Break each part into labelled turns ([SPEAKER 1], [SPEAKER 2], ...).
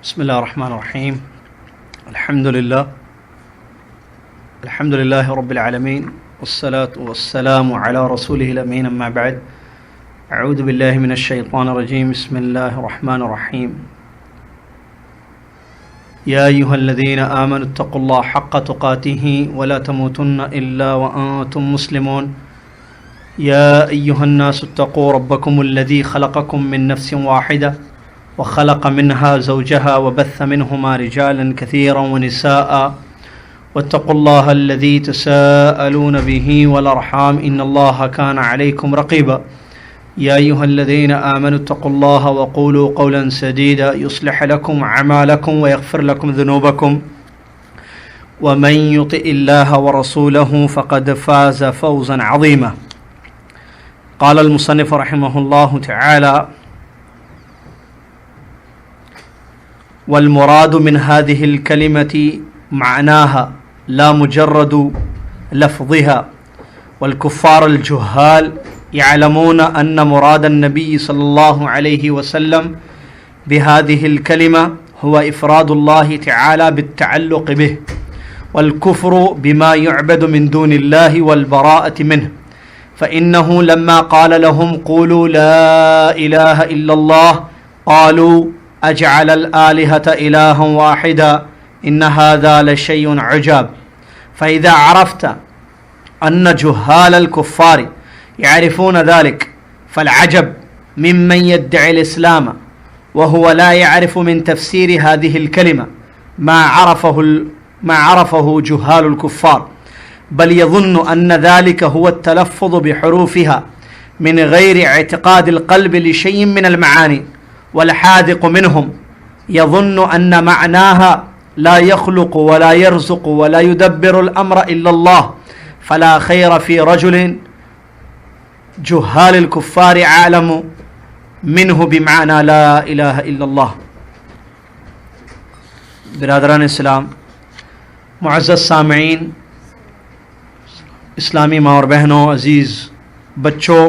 [SPEAKER 1] بسم الله الرحمن الرحيم. الحمد لله رب العالمين، والصلاة والسلام على رسوله الأمين، أما بعد. أعوذ بالله من الشيطان الرجيم. بسم الله الرحمن الرحيم. يا أيها الذين آمنوا اتقوا الله حق تقاته ولا تموتن إلا وأنتم مسلمون. يا أيها الناس اتقوا ربكم الذي خلقكم من نفس واحدة وخلق منها زوجها وبث منهما رجالا كثيرا ونساء واتقوا الله الذي تساءلون به والأرحام إن الله كان عليكم رقيبا. يا أيها الذين آمنوا اتقوا الله وقولوا قولا سديدا يصلح لكم أعمالكم ويغفر لكم ذنوبكم ومن يطع الله ورسوله فقد فاز فوزا عظيما. قال المصنف رحمه الله تعالى: والمراد من هذه الكلمة معناها لا مجرد لفظها، والكفار الجهال يعلمون أن مراد النبي صلى الله عليه وسلم بهذه الكلمة هو إفراد الله تعالى بالتعلق به، والكفر بما يعبد من دون الله والبراءة منه، فإنه لما قال لهم قولوا لا إله إلا الله قالوا أجعل الآلهة إلها واحدا إن هذا لشيء عجاب. فإذا عرفت أن جهال الكفار يعرفون ذلك فالعجب ممن يدعي الإسلام وهو لا يعرف من تفسير هذه الكلمة ما عرفه جهال الكفار، بل يظن أن ذلك هو التلفظ بحروفها من غير اعتقاد القلب لشيء من المعاني، والحاذق منهم يظن أن معناها لا يخلق ولا يرزق ولا يدبر الأمر إلا الله، فلا خير في رجل جهال الكفار عالم منه بمعنى لا إله إلا الله. برادران اسلام، معزز سامعین، اسلامی ماں اور بہنوں، عزیز بچوں،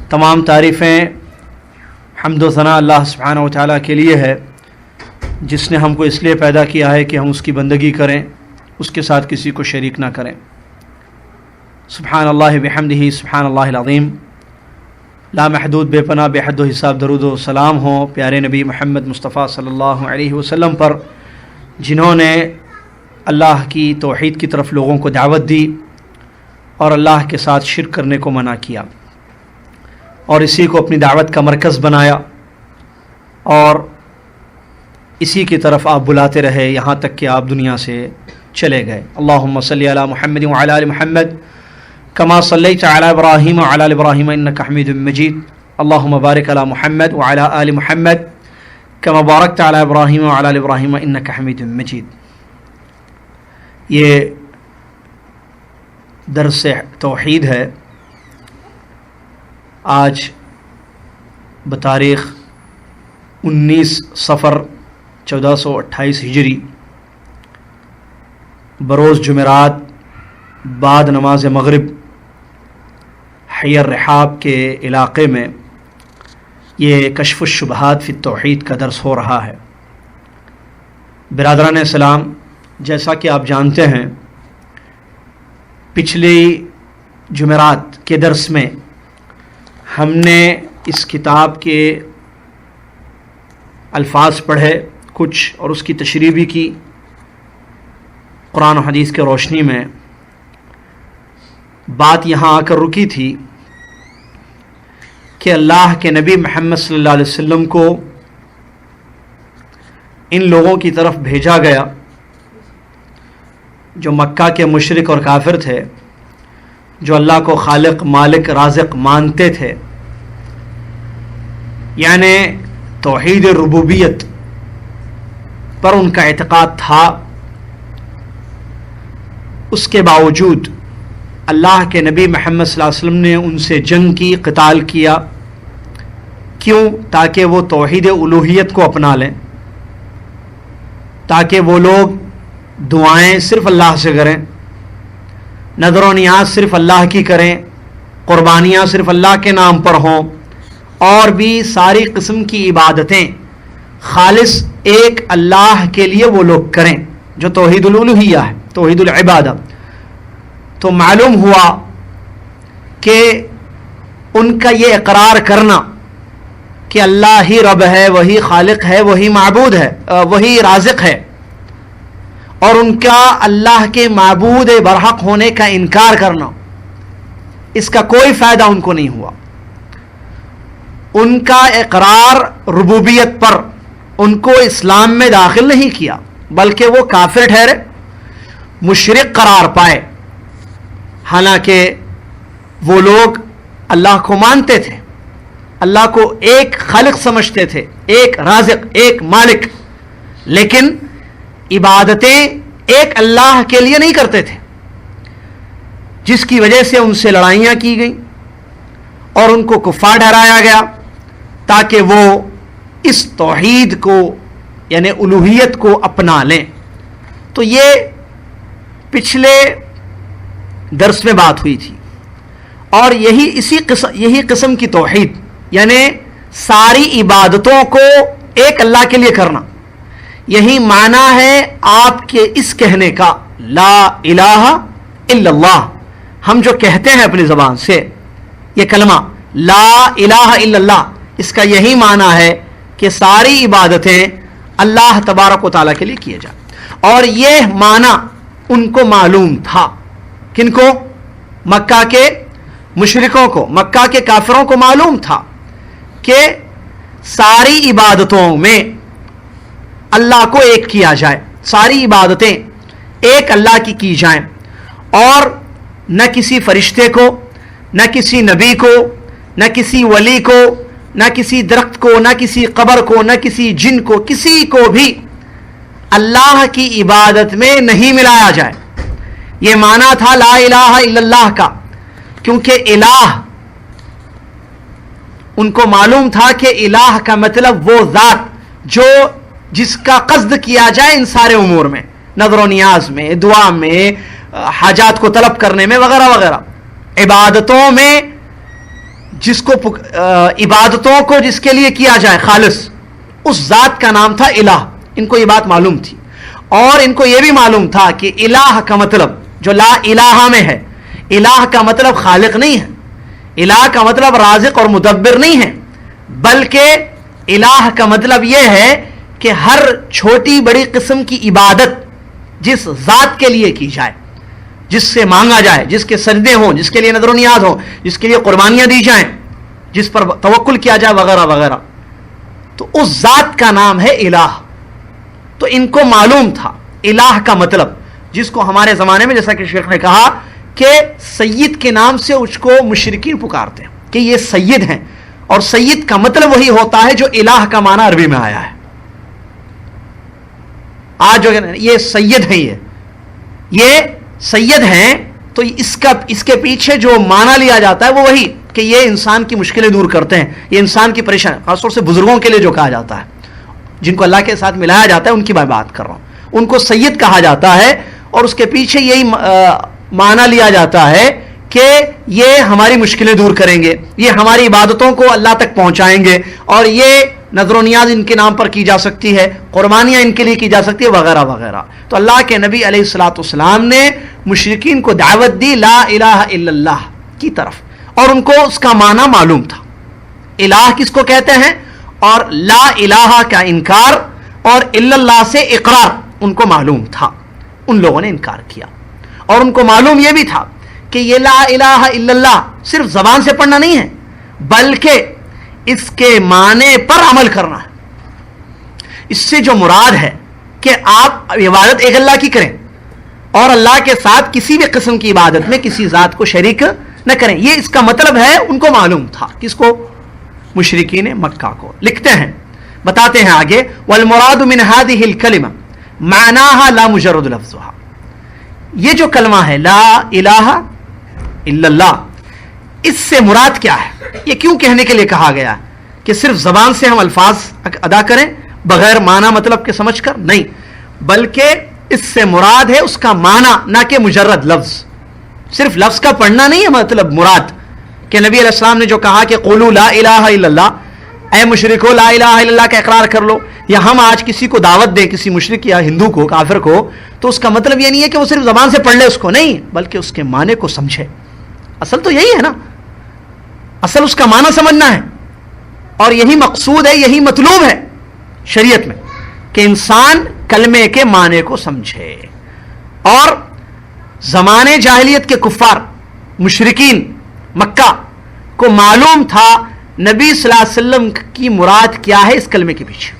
[SPEAKER 1] تمام تعریفیں حمد و ثنا اللہ سبحانہ و تعالیٰ کے لیے ہے، جس نے ہم کو اس لیے پیدا کیا ہے کہ ہم اس کی بندگی کریں، اس کے ساتھ کسی کو شریک نہ کریں۔ سبحان اللہ بحمدہ، سبحان اللہ العظیم۔ لامحدود بے پناہ بے حد و حساب درود و سلام ہوں پیارے نبی محمد مصطفیٰ صلی اللہ علیہ وسلم پر، جنہوں نے اللہ کی توحید کی طرف لوگوں کو دعوت دی اور اللہ کے ساتھ شرک کرنے کو منع کیا، اور اسی کو اپنی دعوت کا مرکز بنایا، اور اسی کی طرف آپ بلاتے رہے یہاں تک کہ آپ دنیا سے چلے گئے۔ اللہم صلی علی محمد وعلی آل محمد کما صلیت علی ابراہیم وعلی آل ابراہیم انک حمید مجید، اللہم بارک علی محمد وعلی آل محمد کما بارکت علی ابراہیم وعلی آل ابراہیم انک حمید مجید۔ یہ درس توحید ہے۔ آج بتاریخ 19 صفر 1428 ہجری، بروز جمعرات، بعد نماز مغرب، حی الرحاب کے علاقے میں یہ کشف الشبہات فی التوحید کا درس ہو رہا ہے۔ برادران اسلام، جیسا کہ آپ جانتے ہیں، پچھلی جمعرات کے درس میں ہم نے اس کتاب کے الفاظ پڑھے کچھ، اور اس کی تشریح بھی کی قرآن و حدیث کے روشنی میں۔ بات یہاں آ کر رکی تھی کہ اللہ کے نبی محمد صلی اللہ علیہ وسلم کو ان لوگوں کی طرف بھیجا گیا جو مکہ کے مشرک اور کافر تھے، جو اللہ کو خالق، مالک، رازق مانتے تھے، یعنی توحید ربوبیت پر ان کا اعتقاد تھا۔ اس کے باوجود اللہ کے نبی محمد صلی اللہ علیہ وسلم نے ان سے جنگ کی، قتال کیا۔ کیوں؟ تاکہ وہ توحید الوہیت کو اپنا لیں، تاکہ وہ لوگ دعائیں صرف اللہ سے کریں، نظر و نیاز صرف اللہ کی کریں، قربانیاں صرف اللہ کے نام پر ہوں، اور بھی ساری قسم کی عبادتیں خالص ایک اللہ کے لیے وہ لوگ کریں جو توحید الالوہیہ ہے، توحید العبادہ، تو معلوم ہوا کہ ان کا یہ اقرار کرنا کہ اللہ ہی رب ہے، وہی خالق ہے، وہی معبود ہے، وہی رازق ہے، اور ان کا اللہ کے معبود برحق ہونے کا انکار کرنا، اس کا کوئی فائدہ ان کو نہیں ہوا۔ ان کا اقرار ربوبیت پر ان کو اسلام میں داخل نہیں کیا، بلکہ وہ کافر ٹھہرے، مشرک قرار پائے، حالانکہ وہ لوگ اللہ کو مانتے تھے، اللہ کو ایک خالق سمجھتے تھے، ایک رازق، ایک مالک، لیکن عبادتیں ایک اللہ کے لیے نہیں کرتے تھے، جس کی وجہ سے ان سے لڑائیاں کی گئیں اور ان کو کفار ٹھہرایا گیا، تاکہ وہ اس توحید کو یعنی الوہیت کو اپنا لیں۔ تو یہ پچھلے درس میں بات ہوئی تھی، اور یہی قسم کی توحید یعنی ساری عبادتوں کو ایک اللہ کے لیے کرنا، یہی معنی ہے آپ کے اس کہنے کا لا الہ الا اللہ۔ ہم جو کہتے ہیں اپنی زبان سے یہ کلمہ لا الہ الا اللہ، اس کا یہی معنی ہے کہ ساری عبادتیں اللہ تبارک و تعالیٰ کے لیے کیے جائیں۔ اور یہ معنی ان کو معلوم تھا، کن کو؟ مکہ کے مشرکوں کو، مکہ کے کافروں کو معلوم تھا کہ ساری عبادتوں میں اللہ کو ایک کیا جائے، ساری عبادتیں ایک اللہ کی جائیں، اور نہ کسی فرشتے کو، نہ کسی نبی کو، نہ کسی ولی کو، نہ کسی درخت کو، نہ کسی قبر کو، نہ کسی جن کو، کسی کو بھی اللہ کی عبادت میں نہیں ملایا جائے۔ یہ معنی تھا لا الہ الا اللہ کا، کیونکہ الہ ان کو معلوم تھا کہ الہ کا مطلب وہ ذات جس کا قصد کیا جائے ان سارے امور میں، نظر و نیاز میں، دعا میں، حاجات کو طلب کرنے میں، وغیرہ وغیرہ، عبادتوں میں عبادتوں کو جس کے لیے کیا جائے خالص، اس ذات کا نام تھا الہ۔ ان کو یہ بات معلوم تھی، اور ان کو یہ بھی معلوم تھا کہ الہ کا مطلب جو لا الہ میں ہے، الہ کا مطلب خالق نہیں ہے، الہ کا مطلب رازق اور مدبر نہیں ہے، بلکہ الہ کا مطلب یہ ہے کہ ہر چھوٹی بڑی قسم کی عبادت جس ذات کے لیے کی جائے، جس سے مانگا جائے، جس کے سجدے ہوں، جس کے لیے نظر و نیاز ہوں، جس کے لیے قربانیاں دی جائیں، جس پر توکل کیا جائے، وغیرہ وغیرہ، تو اس ذات کا نام ہے الہ۔ تو ان کو معلوم تھا الہ کا مطلب، جس کو ہمارے زمانے میں جیسا کہ شیخ نے کہا کہ سید کے نام سے اس کو مشرکین پکارتے ہیں کہ یہ سید ہیں، اور سید کا مطلب وہی ہوتا ہے جو الہ کا معنی عربی میں آیا ہے۔ آج جو یہ سید ہیں، یہ سید ہیں، تو اس کے پیچھے جو معنی لیا جاتا ہے وہ وہی کہ یہ انسان کی مشکلیں دور کرتے ہیں، یہ انسان کی پریشانی، خاص طور سے بزرگوں کے لیے جو کہا جاتا ہے، جن کو اللہ کے ساتھ ملایا جاتا ہے، ان کی میں بات کر رہا ہوں، ان کو سید کہا جاتا ہے، اور اس کے پیچھے یہی معنی لیا جاتا ہے کہ یہ ہماری مشکلیں دور کریں گے، یہ ہماری عبادتوں کو اللہ تک پہنچائیں گے، اور یہ نظر و نیاز ان کے نام پر کی جا سکتی ہے، قربانیاں ان کے لیے کی جا سکتی ہے، وغیرہ وغیرہ۔ تو اللہ کے نبی علیہ الصلوۃ والسلام نے مشرکین کو دعوت دی لا الہ الا اللہ کی طرف، اور ان کو اس کا معنی معلوم تھا، الہ کس کو کہتے ہیں، اور لا الہ کا انکار اور الا اللہ سے اقرار ان کو معلوم تھا، ان لوگوں نے انکار کیا، اور ان کو معلوم یہ بھی تھا کہ یہ لا الہ الا اللہ صرف زبان سے پڑھنا نہیں ہے، بلکہ اس کے معنی پر عمل کرنا ہے۔ اس سے جو مراد ہے کہ آپ عبادت ایک اللہ کی کریں، اور اللہ کے ساتھ کسی بھی قسم کی عبادت میں کسی ذات کو شریک نہ کریں، یہ اس کا مطلب ہے، ان کو معلوم تھا۔ کس کو؟ مشرکین مکہ کو۔ لکھتے ہیں، بتاتے ہیں آگے، والمراد من هذه الكلمہ معناها لا مجرد لفظها، یہ جو کلمہ ہے لا الہ الا اللہ، اس سے مراد کیا ہے؟ یہ کیوں کہنے کے لیے کہا گیا کہ صرف زبان سے ہم الفاظ ادا کریں بغیر معنی مطلب کے سمجھ کر؟ نہیں، بلکہ اس سے مراد ہے اس کا معنی، نہ کہ مجرد لفظ۔ صرف لفظ کا پڑھنا نہیں ہے مطلب مراد، کہ نبی علیہ السلام نے جو کہا کہ قولوا لا الہ الا اللہ، اے مشرکو لا الہ الا اللہ کا اقرار کر لو، یا ہم آج کسی کو دعوت دیں کسی مشرک یا ہندو کو کافر کو تو اس کا مطلب یہ نہیں ہے کہ وہ صرف زبان سے پڑھ لے اس کو، نہیں، بلکہ اس کے معنی کو سمجھے. اصل تو یہی ہے نا، اصل اس کا معنی سمجھنا ہے، اور یہی مقصود ہے، یہی مطلوب ہے شریعت میں کہ انسان کلمے کے معنی کو سمجھے. اور زمانے جاہلیت کے کفار مشرکین مکہ کو معلوم تھا نبی صلی اللہ علیہ وسلم کی مراد کیا ہے اس کلمے کے پیچھے،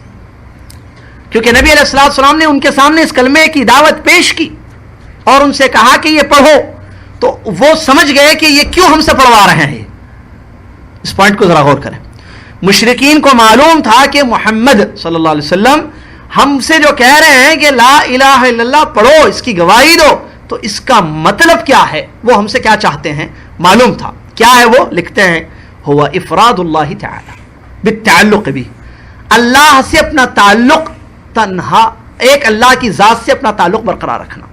[SPEAKER 1] کیونکہ نبی علیہ الصلوۃ والسلام نے ان کے سامنے اس کلمے کی دعوت پیش کی اور ان سے کہا کہ یہ پڑھو، تو وہ سمجھ گئے کہ یہ کیوں ہم سے پڑھوا رہے ہیں. اس پوائنٹ کو ذرا غور کریں. مشرکین کو معلوم تھا کہ محمد صلی اللہ علیہ وسلم ہم سے جو کہہ رہے ہیں کہ لا الہ الا اللہ پڑھو، اس کی گواہی دو، تو اس کا مطلب کیا ہے، وہ ہم سے کیا چاہتے ہیں معلوم تھا. کیا ہے وہ؟ لکھتے ہیں ہوا افراد اللہ تعالی بالتعلق بھی، اللہ سے اپنا تعلق، تنہا ایک اللہ کی ذات سے اپنا تعلق برقرار رکھنا،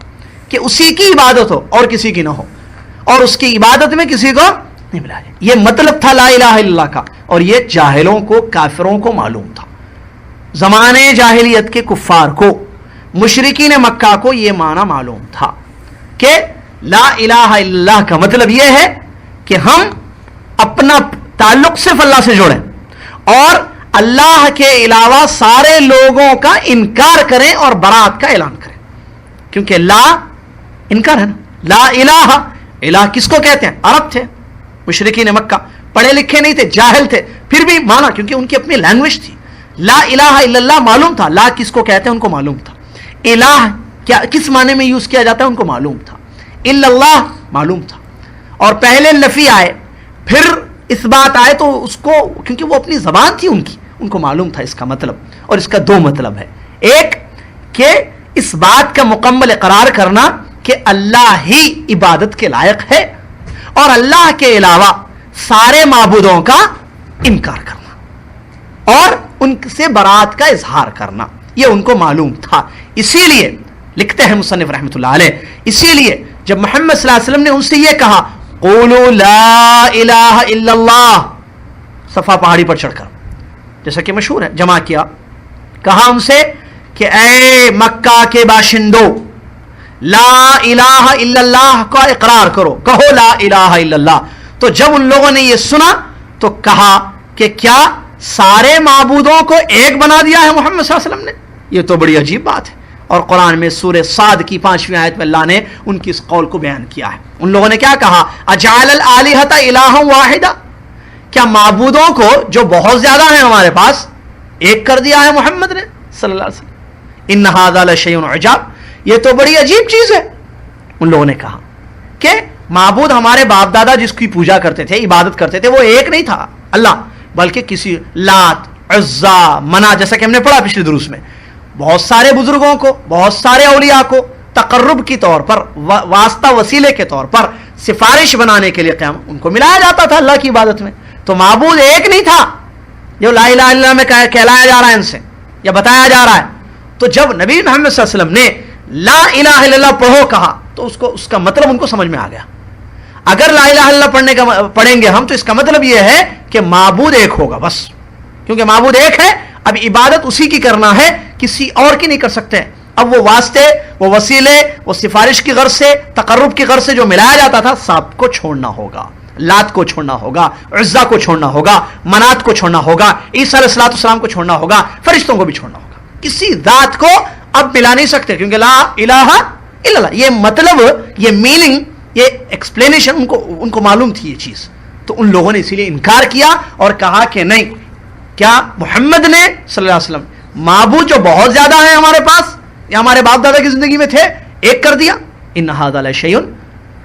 [SPEAKER 1] کہ اسی کی عبادت ہو اور کسی کی نہ ہو، اور اس کی عبادت میں کسی کو نہیں ملا جائے. یہ مطلب تھا لا الہ الا اللہ کا، اور یہ جاہلوں کو، کافروں کو معلوم تھا. زمانے جاہلیت کے کفار کو، مشرکین مکہ کو یہ معنی معلوم تھا کہ لا الہ الا اللہ کا مطلب یہ ہے کہ ہم اپنا تعلق صرف اللہ سے جوڑیں اور اللہ کے علاوہ سارے لوگوں کا انکار کریں اور برات کا اعلان کریں. کیونکہ لا انکار ہے نا، لا الہ، الہ کس کو کہتے ہیں؟ عرب تھے مشرکین مکہ، پڑھے لکھے نہیں تھے، جاہل تھے، پھر بھی مانا کیونکہ ان کی اپنی لینگویج تھی. لا الہ الا اللہ معلوم تھا، لا کس کو کہتے ہیں ان کو معلوم تھا، الہ کیا کس معنی میں یوز کیا جاتا ہے ان کو معلوم تھا، الا اللہ معلوم تھا. اور پہلے نفی آئے پھر اس بات آئے تو اس کو، کیونکہ وہ اپنی زبان تھی ان کی، ان کو معلوم تھا اس کا مطلب. اور اس کا دو مطلب ہے، ایک کہ اس بات کا مکمل اقرار کرنا کہ اللہ ہی عبادت کے لائق ہے اور اللہ کے علاوہ سارے معبودوں کا انکار کرنا اور ان سے برات کا اظہار کرنا، یہ ان کو معلوم تھا. اسی لیے لکھتے ہیں مصنف رحمۃ اللہ علیہ، اسی لیے جب محمد صلی اللہ علیہ وسلم نے ان سے یہ کہا قولوا لا الہ الا اللہ، صفا پہاڑی پر چڑھ کر، جیسا کہ مشہور ہے، جمع کیا، کہا ان سے کہ اے مکہ کے باشندوں، لا الہ الا اللہ کا اقرار کرو، کہو لا الہ الا اللہ. تو جب ان لوگوں نے یہ سنا تو کہا کہ کیا سارے معبودوں کو ایک بنا دیا ہے محمد صلی اللہ علیہ وسلم نے؟ یہ تو بڑی عجیب بات ہے. اور قرآن میں سورہ صاد کی 5ویں آیت میں اللہ نے ان کی اس قول کو بیان کیا ہے. ان لوگوں نے کیا کہا؟ اجعل الالہۃ الہا واحدا، کیا معبودوں کو جو بہت زیادہ ہیں ہمارے پاس ایک کر دیا ہے محمد نے صلی اللہ علیہ وسلم؟ ان ھذا لشیء عجاب، یہ تو بڑی عجیب چیز ہے. ان لوگوں نے کہا کہ معبود ہمارے باپ دادا جس کی پوجا کرتے تھے، عبادت کرتے تھے، وہ ایک نہیں تھا اللہ، بلکہ کسی لات، عزا، منع، جیسا کہ ہم نے پڑھا پچھلے دروس میں، بہت سارے بزرگوں کو، بہت سارے اولیاء کو تقرب کی طور پر، واسطہ وسیلے کے طور پر، سفارش بنانے کے لیے قیام ان کو ملایا جاتا تھا اللہ کی عبادت میں. تو معبود ایک نہیں تھا جو لا الہ الا اللہ میں کہلایا جا رہا ہے ان سے یا بتایا جا رہا ہے. تو جب نبی محمد صلی اللہ علیہ وسلم نے لا الہ الا اللہ پڑھو کہا تو اس کا مطلب ان کو سمجھ میں آ گیا. اگر لا الہ الا اللہ پڑھیں گے ہم تو اس کا مطلب یہ ہے کہ معبود ایک ہوگا بس، کیونکہ معبود ایک ہے، اب عبادت اسی کی کرنا ہے، کسی اور کی نہیں کر سکتے. اب وہ واسطے، وہ وسیلے، وہ سفارش کی غرض سے، تقرب کی غرض سے جو ملایا جاتا تھا، سب کو چھوڑنا ہوگا. لات کو چھوڑنا ہوگا، عزا کو چھوڑنا ہوگا، منات کو چھوڑنا ہوگا، عیسیٰ علیہ الصلوۃ والسلام کو چھوڑنا ہوگا، فرشتوں کو بھی چھوڑنا ہوگا. کسی ذات کو اب ملا نہیں سکتے، کیونکہ لا الہ الا اللہ، یہ مطلب، یہ میننگ، یہ ایکسپلینیشن ان کو معلوم تھی یہ چیز. تو ان لوگوں نے اسی لیے انکار کیا اور کہا کہ نہیں، کیا محمد نے صلی اللہ علیہ وسلم معبود جو بہت زیادہ ہیں ہمارے پاس یا ہمارے باپ دادا کی زندگی میں تھے ایک کر دیا؟ ان ھذا لشیء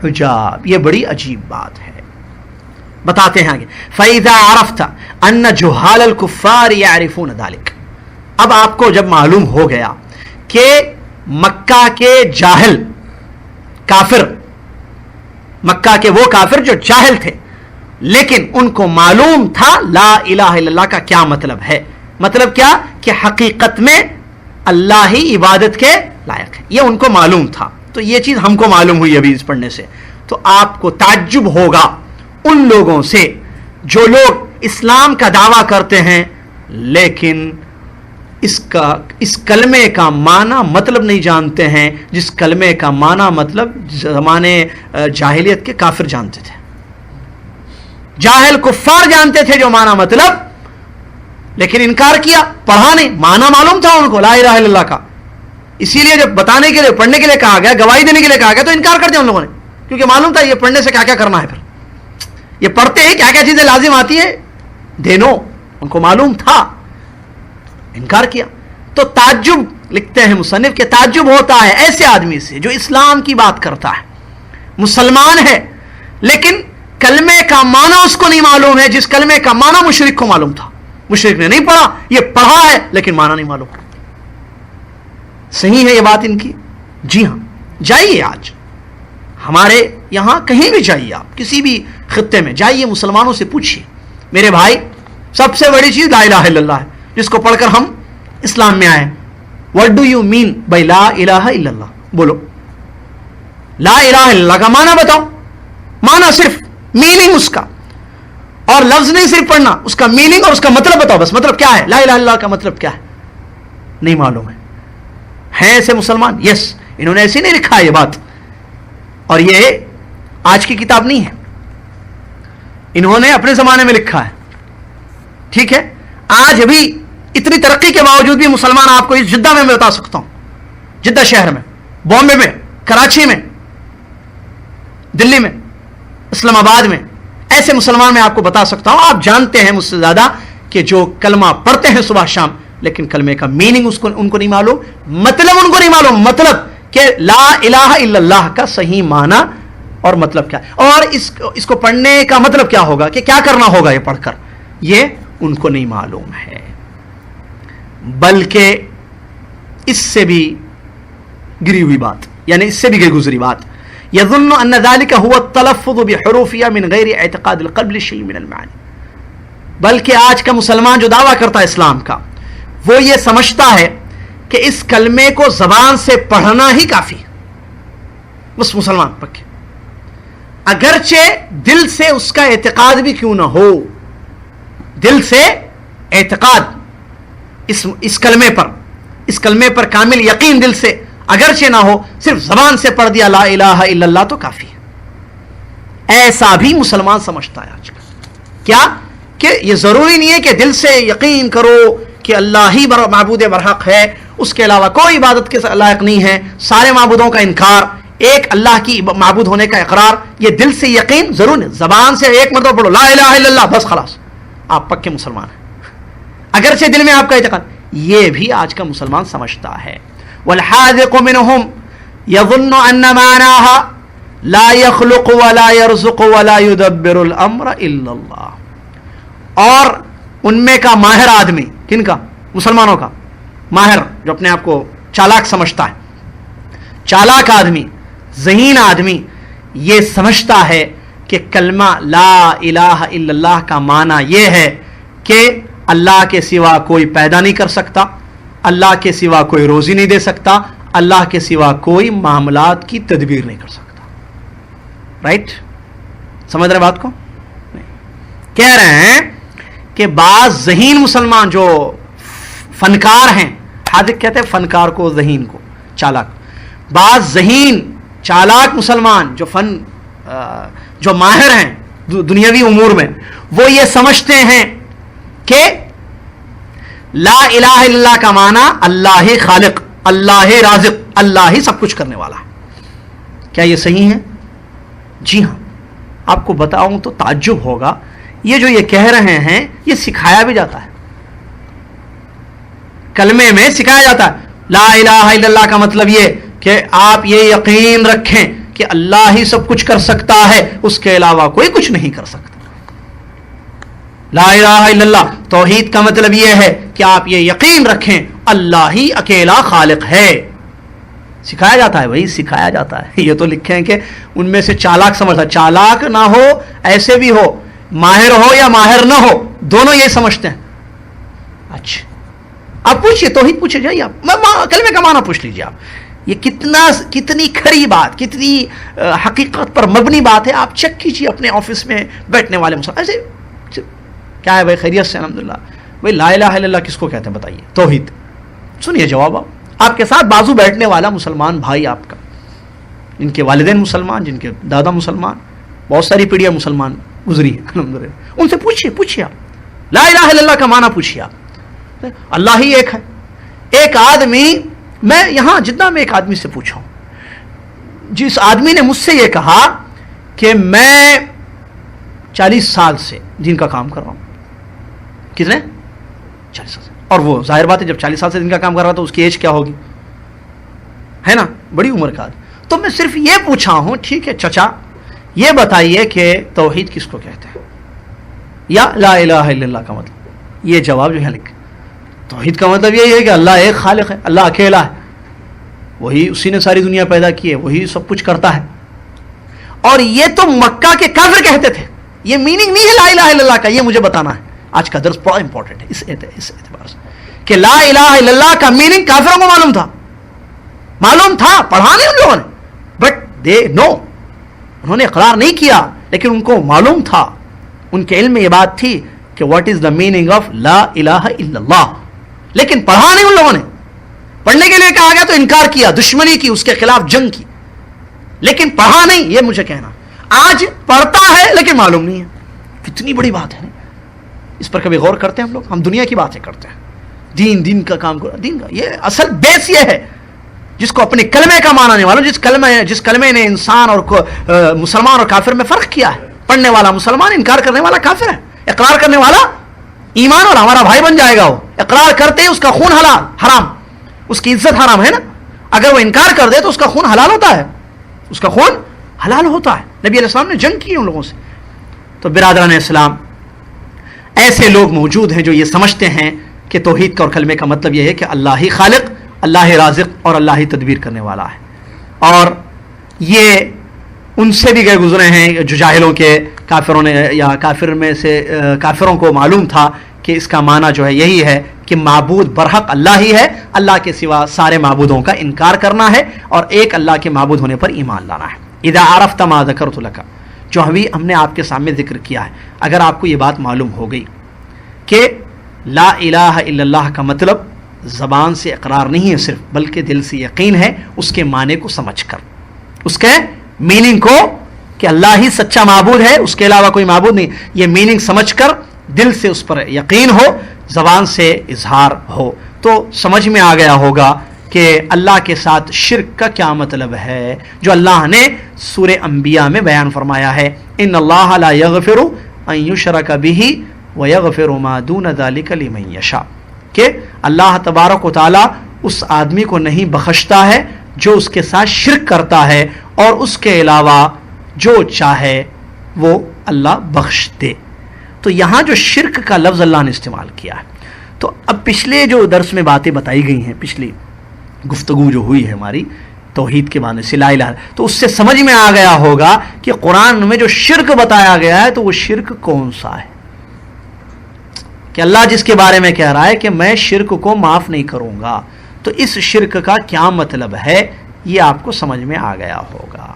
[SPEAKER 1] عجاب، یہ بڑی عجیب بات ہے. بتاتے ہیں آگے، فَإِذَا عَرَفْتَ أَنَّ جُهَّالَ الْكُفَّارِ يَعْرِفُونَ ذَلِكَ، اب آپ کو جب معلوم ہو گیا کہ مکہ کے جاہل کافر، مکہ کے وہ کافر جو جاہل تھے لیکن ان کو معلوم تھا لا الہ الا اللہ کا کیا مطلب ہے. مطلب کیا؟ کہ حقیقت میں اللہ ہی عبادت کے لائق ہے، یہ ان کو معلوم تھا. تو یہ چیز ہم کو معلوم ہوئی ابھی اس پڑھنے سے. تو آپ کو تعجب ہوگا ان لوگوں سے جو لوگ اسلام کا دعویٰ کرتے ہیں لیکن اس کلمے کا معنی مطلب نہیں جانتے ہیں جس کلمے کا معنی مطلب زمانے جاہلیت کے کافر جانتے تھے. جاہل کفار جانتے تھے جو معنی مطلب، لیکن انکار کیا، پڑھا نہیں. معنی معلوم تھا ان کو لا الہ الا اللہ کا، اسی لیے جب بتانے کے لیے، پڑھنے کے لیے کہا گیا، گواہی دینے کے لیے کہا گیا تو انکار کر دیا ان لوگوں نے، کیونکہ معلوم تھا یہ پڑھنے سے کیا کیا کرنا ہے. پھر یہ پڑھتے ہی کیا کیا چیزیں لازم آتی ہے دینو، ان کو معلوم تھا، انکار کیا. تو تعجب لکھتے ہیں مصنف کہ تعجب ہوتا ہے ایسے آدمی سے جو اسلام کی بات کرتا ہے، مسلمان ہے، لیکن کلمے کا معنی اس کو نہیں معلوم ہے جس کلمے کا معنی مشرک کو معلوم تھا. مشرک نے نہیں پڑھا، یہ پڑھا ہے لیکن معنی نہیں معلوم. صحیح ہے یہ بات ان کی؟ جی ہاں. جائیے آج ہمارے یہاں کہیں بھی جائیے، آپ کسی بھی خطے میں جائیے، مسلمانوں سے پوچھیے میرے بھائی سب سے بڑی چیز لا الہ الا اللہ ہے، جس کو پڑھ کر ہم اسلام میں آئے. What do you mean by لا الہ الا اللہ؟ بولو لا الہ الا اللہ کا معنی بتاؤ. معنی صرف میننگ اس کا، اور لفظ نہیں صرف پڑھنا، اس کا میننگ اور اس کا مطلب بتاؤ. بس مطلب کیا ہے لا الہ الا اللہ کا مطلب کیا ہے؟ نہیں معلوم ہے. ہیں ایسے مسلمان؟ یس. انہوں نے ایسے نہیں لکھا ہے یہ بات، اور یہ آج کی کتاب نہیں ہے، انہوں نے اپنے زمانے میں لکھا ہے. ٹھیک ہے. آج ابھی اتنی ترقی کے باوجود بھی مسلمان، آپ کو اس جدہ میں بتا سکتا ہوں، جدہ شہر میں، بامبے میں، کراچی میں، دلی میں، اسلام آباد میں، ایسے مسلمان میں آپ کو بتا سکتا ہوں. آپ جانتے ہیں مجھ سے زیادہ کہ جو کلمہ پڑھتے ہیں صبح شام، لیکن کلمے کا میننگ ان کو نہیں معلوم، مطلب ان کو نہیں معلوم، مطلب کہ لا الہ الا اللہ کا صحیح معنی اور مطلب کیا ہے، اور اس کو پڑھنے کا مطلب کیا ہوگا، کہ کیا کرنا ہوگا یہ پڑھ کر، یہ ان کو نہیں معلوم ہے. بلکہ اس سے بھی گری ہوئی بات، یعنی اس سے بھی گزری بات، يظن ان ذلك هو التلفظ بحروفها من غیر اعتقاد القلب لشيء من المعانی. بلکہ آج کا مسلمان جو دعویٰ کرتا ہے اسلام کا، وہ یہ سمجھتا ہے کہ اس کلمے کو زبان سے پڑھنا ہی کافی، بس مسلمان پکے، اگرچہ دل سے اس کا اعتقاد بھی کیوں نہ ہو. دل سے اعتقاد اس کلمے پر کامل یقین دل سے اگرچہ نہ ہو، صرف زبان سے پڑھ دیا لا الہ الا اللہ تو کافی ہے. ایسا بھی مسلمان سمجھتا ہے آج کل. کیا کہ یہ ضروری نہیں ہے کہ دل سے یقین کرو کہ اللہ ہی معبود برحق ہے، اس کے علاوہ کوئی عبادت کے لائق نہیں ہے، سارے معبودوں کا انکار، ایک اللہ کی معبود ہونے کا اقرار. یہ دل سے یقین ضرور نہیں، زبان سے ایک مرتبہ پڑھو لا الہ الا اللہ، بس خلاص آپ پکے مسلمان ہیں، اگرچہ دل میں آپ کا اعتقاد. یہ بھی آج کا مسلمان سمجھتا ہے. والحاذق منهم يظن ان معناها لا يخلق ولا يرزق ولا يدبر الامر الا اللہ. اور ان میں کا ماہر آدمی، کن کا؟ مسلمانوں کا ماہر، جو اپنے آپ کو چالاک سمجھتا ہے، چالاک آدمی، ذہین آدمی، یہ سمجھتا ہے کہ کلمہ لا الہ الا اللہ کا معنی یہ ہے کہ اللہ کے سوا کوئی پیدا نہیں کر سکتا، اللہ کے سوا کوئی روزی نہیں دے سکتا، اللہ کے سوا کوئی معاملات کی تدبیر نہیں کر سکتا. رائٹ؟ سمجھ رہے بات کو؟ کہہ رہے ہیں کہ بعض ذہین مسلمان جو فنکار ہیں، حاذق کہتے ہیں فنکار کو، ذہین کو، چالاک. بعض ذہین چالاک مسلمان جو ماہر ہیں دنیاوی امور میں، وہ یہ سمجھتے ہیں کہ لا الہ الا اللہ کا معنی اللہ ہی خالق، اللہ ہی رازق، اللہ ہی سب کچھ کرنے والا ہے. کیا یہ صحیح ہے؟ جی ہاں. آپ کو بتاؤں تو تعجب ہوگا، یہ جو یہ کہہ رہے ہیں یہ سکھایا بھی جاتا ہے، کلمے میں سکھایا جاتا ہے. لا الہ الا اللہ کا مطلب یہ کہ آپ یہ یقین رکھیں کہ اللہ ہی سب کچھ کر سکتا ہے، اس کے علاوہ کوئی کچھ نہیں کر سکتا. لا الہ الا اللہ توحید کا مطلب یہ ہے کہ آپ یہ یقین رکھیں اللہ ہی اکیلا خالق ہے. سکھایا جاتا ہے بھائی، سکھایا جاتا ہے. یہ تو لکھیں کہ ان میں سے چالاک سمجھتا، چالاک نہ ہو، ایسے بھی ہو، ماہر ہو یا ماہر نہ ہو، دونوں یہ سمجھتے ہیں. اچھا آپ پوچھئے، توحید پوچھے جائیے، آپ کلمے کا معنی پوچھ لیجیے. آپ یہ کتنی کھری بات، کتنی حقیقت پر مبنی بات ہے. آپ چیک کیجیے اپنے آفس میں بیٹھنے والے مسلمان، ایسے کیا ہے بھائی خیریت سے؟ الحمدللہ. بھائی لا الہ الا اللہ کس کو کہتے ہیں بتائیے؟ توحید. سنیے جواب آپ کے ساتھ بازو بیٹھنے والا مسلمان بھائی آپ کا، جن کے والدین مسلمان، جن کے دادا مسلمان، بہت ساری پیڑھیاں مسلمان گزری ہیں الحمدللہ، ان سے پوچھیے آپ لا الہ الا اللہ کا معنی پوچھیے آپ. اللہ ہی ایک ہے. ایک آدمی، میں یہاں جتنا میں ایک آدمی سے پوچھا ہوں، جس آدمی نے مجھ سے یہ کہا کہ میں 40 سال سے دین کا کام کر رہا ہوں. کتنے؟ 40 سال سے. اور وہ ظاہر بات ہے جب 40 سال سے دین کا کام کر رہا تو اس کی ایج کیا ہوگی، ہے نا، بڑی عمر کا. تو میں صرف یہ پوچھا ہوں، ٹھیک ہے چچا یہ بتائیے کہ توحید کس کو کہتے ہیں، یا لا الہ الا اللہ کا مطلب. یہ جواب جو ہے لکھ، توحید کا مطلب یہی ہے کہ اللہ ایک خالق ہے، اللہ اکیلا ہے، وہی اسی نے ساری دنیا پیدا کی ہے، وہی سب کچھ کرتا ہے. اور یہ تو مکہ کے کافر کہتے تھے. یہ میننگ نہیں ہے لا الہ الا اللہ کا، یہ مجھے بتانا ہے. آج کا درس بڑا امپورٹنٹ ہے اس اعتبار سے کہ لا الہ الا اللہ کا میننگ کافروں کو معلوم تھا، پڑھا نہیں ان لوگوں نے، بٹ دے نو، انہوں نے اقرار نہیں کیا لیکن ان کو معلوم تھا، ان کے علم میں یہ بات تھی کہ what is the meaning of law الہ الا اللہ. لیکن پڑھا نہیں ان لوگوں نے. پڑھنے کے لیے کہا گیا تو انکار کیا، دشمنی کی، اس کے خلاف جنگ کی، لیکن پڑھا نہیں. یہ مجھے کہنا آج پڑھتا ہے لیکن معلوم نہیں ہے. کتنی بڑی بات ہے. اس پر کبھی غور کرتے ہیں ہم لوگ؟ ہم دنیا کی باتیں کرتے ہیں، دین کا کام کرو، دین کا یہ اصل بیس یہ ہے. جس کو اپنے کلمے کا معنی نہیں معلوم، جس کلمے نے انسان اور مسلمان اور کافر میں فرق کیا ہے. پڑھنے والا مسلمان، انکار کرنے والا کافر ہے. اقرار کرنے والا ایمان والا ہمارا بھائی بن جائے گا. وہ اقرار کرتے ہی اس کا خون حرام، اس کی عزت حرام ہے نا. اگر وہ انکار کر دے تو اس کا خون حلال ہوتا ہے، اس کا خون حلال ہوتا ہے. نبی علیہ السلام نے جنگ کی ان لوگوں سے. تو برادران اسلام، ایسے لوگ موجود ہیں جو یہ سمجھتے ہیں کہ توحید کا اور کلمے کا مطلب یہ ہے کہ اللہ ہی خالق، اللہ ہی رازق اور اللہ ہی تدبیر کرنے والا ہے. اور یہ ان سے بھی گئے گزرے ہیں جو جاہلوں کے کافروں نے یا کافر میں سے کافروں کو معلوم تھا کہ اس کا معنی جو ہے یہی ہے کہ معبود برحق اللہ ہی ہے، اللہ کے سوا سارے معبودوں کا انکار کرنا ہے اور ایک اللہ کے معبود ہونے پر ایمان لانا ہے. اذا عرفت ما ذکرت لک، جو ہم نے آپ کے سامنے ذکر کیا ہے، اگر آپ کو یہ بات معلوم ہو گئی کہ لا الہ الا اللہ کا مطلب زبان سے اقرار نہیں ہے صرف، بلکہ دل سے یقین ہے، اس کے معنی کو سمجھ کر، اس کے میننگ کو کہ اللہ ہی سچا معبود ہے، اس کے علاوہ کوئی معبود نہیں، یہ میننگ سمجھ کر دل سے اس پر یقین ہو، زبان سے اظہار ہو، تو سمجھ میں آ گیا ہوگا کہ اللہ کے ساتھ شرک کا کیا مطلب ہے، جو اللہ نے سورہ انبیاء میں بیان فرمایا ہے. ان اللہ لا یغفر ان یشرک بہ ویغفر ما دون ذلک لمن یشاء، کہ اللہ تبارک و تعالی اس آدمی کو نہیں بخشتا ہے جو اس کے ساتھ شرک کرتا ہے، اور اس کے علاوہ جو چاہے وہ اللہ بخش دے. تو یہاں جو شرک کا لفظ اللہ نے استعمال کیا ہے، تو اب پچھلے جو درس میں باتیں بتائی گئی ہیں، پچھلی گفتگو جو ہوئی ہے ہماری توحید کے معنی سے لا الہ، تو اس سے سمجھ میں آ گیا ہوگا کہ قرآن میں جو شرک بتایا گیا ہے تو وہ شرک کون سا ہے، کہ اللہ جس کے بارے میں کہہ رہا ہے کہ میں شرک کو معاف نہیں کروں گا، تو اس شرک کا کیا مطلب ہے یہ آپ کو سمجھ میں آ گیا ہوگا.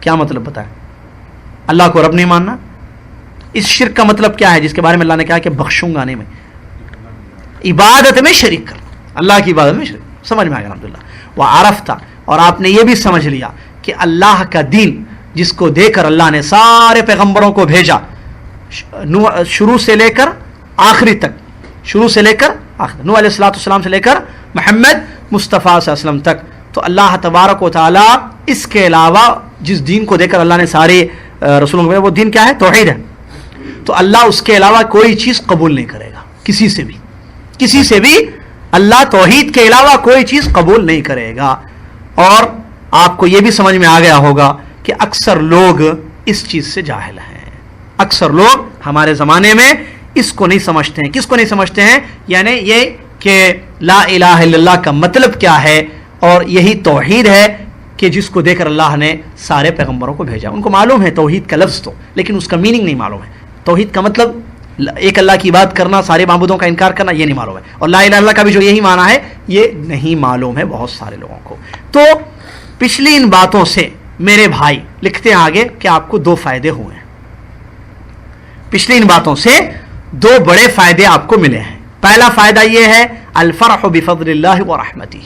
[SPEAKER 1] کیا مطلب بتائیں؟ اللہ کو رب نہیں ماننا. اس شرک کا مطلب کیا ہے جس کے بارے میں اللہ نے کہا کہ بخشوں گا نہیں میں؟ عبادت میں شریک کرنا، اللہ کی عبادت میں شریک. سمجھ میں آ گیا الحمدللہ. وعرفت، اور آپ نے یہ بھی سمجھ لیا کہ اللہ کا دین جس کو دے کر اللہ نے سارے پیغمبروں کو بھیجا، شروع سے لے کر آخری تک، شروع سے لے کر آخر، نوح علیہ السلام سے لے کر محمد مصطفیٰ صلی اللہ علیہ وسلم تک، تو اللہ تبارک و تعالی اس کے علاوہ جس دین کو دے کر اللہ نے سارے رسولوں کو، وہ دین کیا ہے؟ توحید ہے. تو اللہ اس کے علاوہ کوئی چیز قبول نہیں کرے گا، کسی سے بھی اللہ توحید کے علاوہ کوئی چیز قبول نہیں کرے گا. اور آپ کو یہ بھی سمجھ میں آ گیا ہوگا کہ اکثر لوگ اس چیز سے جاہل ہیں. اکثر لوگ ہمارے زمانے میں اس کو نہیں سمجھتے ہیں. کس کو نہیں سمجھتے ہیں؟ یعنی یہ کہ لا الہ الا اللہ کا مطلب کیا ہے، اور یہی توحید ہے کہ جس کو دے کر اللہ نے سارے پیغمبروں کو بھیجا. ان کو معلوم ہے توحید کا لفظ تو، لیکن اس کا میننگ نہیں معلوم ہے. توحید کا مطلب ایک اللہ کی بات کرنا، سارے معبودوں کا انکار کرنا، یہ نہیں معلوم ہے. اور لا الہ الا اللہ کا بھی جو یہی معنی ہے یہ نہیں معلوم ہے بہت سارے لوگوں کو. تو پچھلی ان باتوں سے میرے بھائی لکھتے ہیں آگے کہ آپ کو 2 فائدے ہوئے ہیں. پچھلی ان باتوں سے 2 بڑے فائدے آپ کو ملے ہیں. پہلا فائدہ یہ ہے الفرح بفضل اللہ ورحمتہ،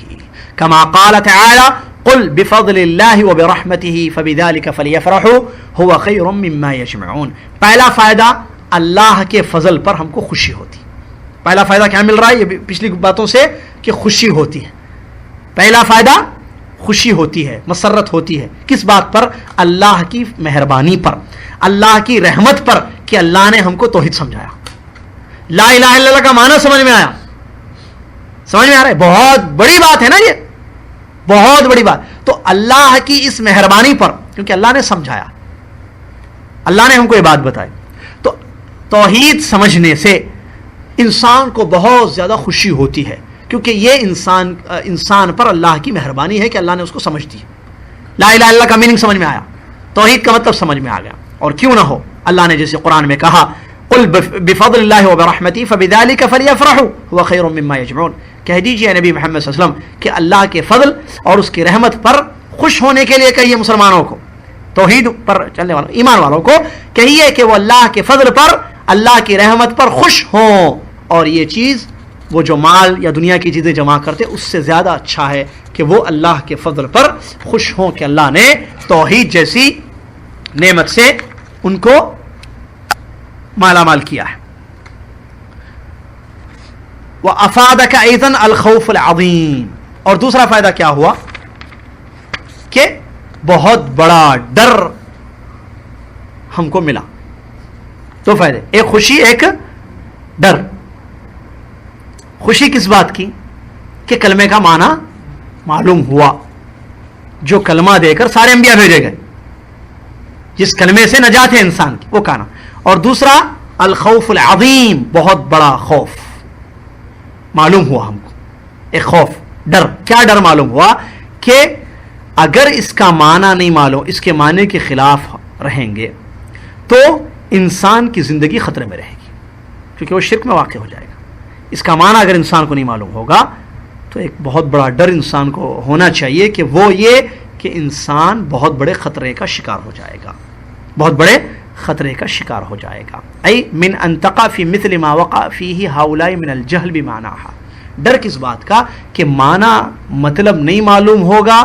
[SPEAKER 1] کما قال تعالی قل بفضل اللہ وبرحمتہ فبذلک فلیفرحوا هو خیر مما یجمعون. پہلا فائدہ اللہ کے فضل پر ہم کو خوشی ہوتی. پہلا فائدہ کیا مل رہا ہے؟ یہ پچھلی باتوں سے کہ خوشی ہوتی ہے. پہلا فائدہ خوشی ہوتی ہے، مسرت ہوتی ہے. کس بات پر؟ اللہ کی مہربانی پر، اللہ کی رحمت پر کہ اللہ نے ہم کو توحید سمجھایا. لا الہ الا اللہ کا معنی سمجھ میں آیا؟ سمجھ میں آ رہا ہے؟ بہت بڑی بات ہے نا یہ، بہت بڑی بات. تو اللہ کی اس مہربانی پر، کیونکہ اللہ نے سمجھایا، اللہ نے ہم کو یہ بات بتائی، تو توحید سمجھنے سے انسان کو بہت زیادہ خوشی ہوتی ہے، کیونکہ یہ انسان پر اللہ کی مہربانی ہے کہ اللہ نے اس کو سمجھ دی. لا الہ الا اللہ کا میننگ سمجھ میں آیا، توحید کا مطلب سمجھ میں آ گیا. اور کیوں نہ ہو، اللہ نے جیسے قرآن میں کہا قل بفضل اللہ وبرحمتہ فبذلک فلیفرحوا هو خیر مما یجمعون، کہہ دیجئے نبی محمد صلی اللہ علیہ وسلم کہ اللہ کے فضل اور اس کی رحمت پر خوش ہونے کے لیے کہیے مسلمانوں کو، توحید پر چلنے والوں، ایمان والوں کو کہیے کہ وہ اللہ کے فضل پر، اللہ کی رحمت پر خوش ہوں. اور یہ چیز، وہ جو مال یا دنیا کی چیزیں جمع کرتے، اس سے زیادہ اچھا ہے کہ وہ اللہ کے فضل پر خوش ہوں کہ اللہ نے توحید جیسی نعمت سے ان کو مالا مال کیا ہے. وَأَفَادَكَ أَيْضًا الْخَوْفُ الْعَظِيمُ. اور دوسرا فائدہ کیا ہوا کہ بہت بڑا ڈر ہم کو ملا. دو فائدے، ایک خوشی، ایک ڈر. خوشی کس بات کی؟ کہ کلمے کا معنی معلوم ہوا، جو کلمہ دے کر سارے انبیاء بھیجے گئے، جس کلمے سے نجات ہے انسان کی، وہ کہنا. اور دوسرا الخوف العظیم، بہت بڑا خوف معلوم ہوا ہم کو. ایک خوف، ڈر. کیا ڈر معلوم ہوا؟ کہ اگر اس کا معنی نہیں معلوم، اس کے معنی کے خلاف رہیں گے تو انسان کی زندگی خطرے میں رہے گی، کیونکہ وہ شرک میں واقع ہو جائے گا. اس کا معنی اگر انسان کو نہیں معلوم ہوگا تو ایک بہت بڑا ڈر انسان کو ہونا چاہیے کہ وہ یہ کہ انسان بہت بڑے خطرے کا شکار ہو جائے گا، بہت بڑے خطرے کا شکار ہو جائے گا. ای من ان تقع فی مثل ما وقع فیہ ہؤلاء من الجہل بمعناہا. ڈر کس بات کا؟ کہ معنی مطلب نہیں معلوم ہوگا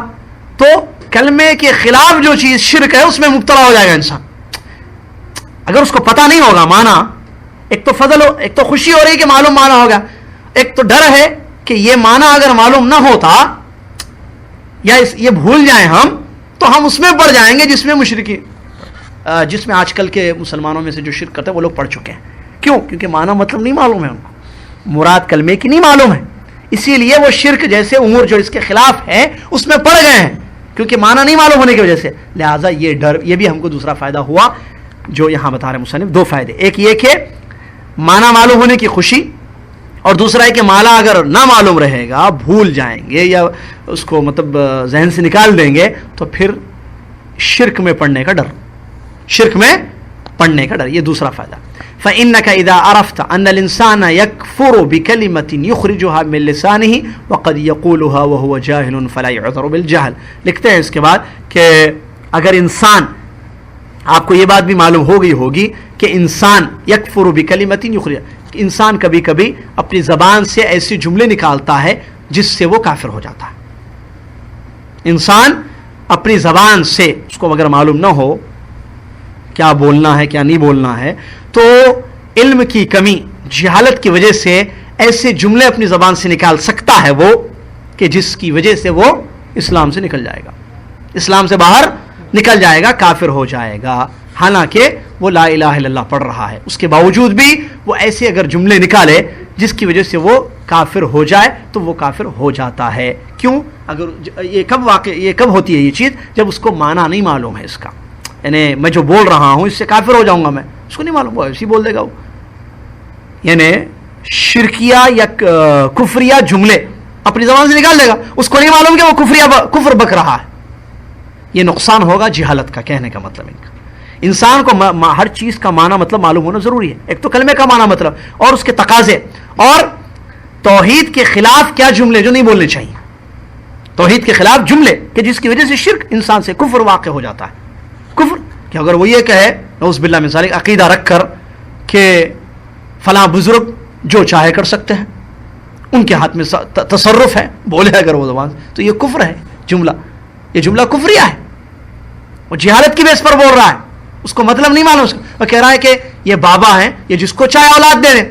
[SPEAKER 1] تو کلمے کے خلاف جو چیز شرک ہے اس میں مبتلا ہو جائے گا انسان. اگر اس کو پتہ نہیں ہوگا معنی، ایک تو فضل ہو، ایک تو خوشی ہو رہی کہ معلوم معنی ہوگا، ایک تو ڈر ہے کہ یہ معنی اگر معلوم نہ ہوتا یا یہ بھول جائیں ہم تو ہم اس میں پڑ جائیں گے جس میں مشرکی، جس میں آج کل کے مسلمانوں میں سے جو شرک کرتے ہیں وہ لوگ پڑھ چکے ہیں. کیوں؟ کیونکہ معنی مطلب نہیں معلوم ہے ان کو، مراد کلمے کی نہیں معلوم ہے، اسی لیے وہ شرک جیسے امور جو اس کے خلاف ہے اس میں پڑ گئے ہیں، کیونکہ معنی نہیں معلوم ہونے کی وجہ سے. لہٰذا یہ ڈر، یہ بھی ہم کو دوسرا فائدہ ہوا جو یہاں بتا رہے مصنف. دو فائدے، ایک یہ کہ معنی معلوم ہونے کی خوشی، اور دوسرا ہے کہ معنی اگر نہ معلوم رہے گا، بھول جائیں گے یا اس کو مطلب ذہن سے نکال دیں گے تو پھر شرک میں پڑنے کا ڈر، شرک میں پڑنے کا ڈر. یہ دوسرا فائدہ. فإنك إذا عرفت أن الإنسان يكفر بكلمة يخرجها من لسانه وقد يقولها وهو جاهل فلا يعذر بالجهل. لکھتے ہیں اس کے بعد کہ اگر انسان، آپ کو یہ بات بھی معلوم ہو گئی ہوگی کہ انسان یکفر بکلمۃ یخرج، انسان کبھی کبھی اپنی زبان سے ایسے جملے نکالتا ہے جس سے وہ کافر ہو جاتا ہے. انسان اپنی زبان سے، اس کو اگر معلوم نہ ہو کیا بولنا ہے کیا نہیں بولنا ہے، تو علم کی کمی، جہالت کی وجہ سے ایسے جملے اپنی زبان سے نکال سکتا ہے وہ کہ جس کی وجہ سے وہ اسلام سے نکل جائے گا، اسلام سے باہر نکل جائے گا، کافر ہو جائے گا. حالانکہ وہ لا الہ الا اللہ پڑھ رہا ہے، اس کے باوجود بھی وہ ایسے اگر جملے نکالے جس کی وجہ سے وہ کافر ہو جائے تو وہ کافر ہو جاتا ہے. کیوں؟ اگر یہ کب ہوتی ہے یہ چیز؟ جب اس کو معنی نہیں معلوم ہے اس کا. یعنی میں جو بول رہا ہوں اس سے کافر ہو جاؤں گا، میں اس کو نہیں معلوم، وہ ایسے ہی بول دے گا وہ. یعنی شرکیہ یا کفریہ جملے اپنی زبان سے نکال دے گا، اس کو نہیں معلوم کہ وہ کفر بک رہا ہے. یہ نقصان ہوگا جہالت کا. کہنے کا مطلب ان کا، انسان کو ہر چیز کا معنی مطلب معلوم ہونا ضروری ہے. ایک تو کلمے کا معنی مطلب اور اس کے تقاضے، اور توحید کے خلاف کیا جملے جو نہیں بولنے چاہیے، توحید کے خلاف جملے کہ جس کی وجہ سے شرک انسان سے کفر واقع ہو جاتا ہے. کفر کہ اگر وہ یہ کہے نعوذ باللہ من ذالک، عقیدہ رکھ کر کہ فلاں بزرگ جو چاہے کر سکتے ہیں, ان کے ہاتھ میں تصرف ہے, بولے اگر وہ زبان تو یہ کفر ہے جملہ, یہ جملہ کفریہ ہے. وہ جہالت کی بیس پر بول رہا ہے, اس کو مطلب نہیں معلوم. وہ کہہ رہا ہے کہ یہ بابا ہیں, یہ جس کو چاہے اولاد دے دے,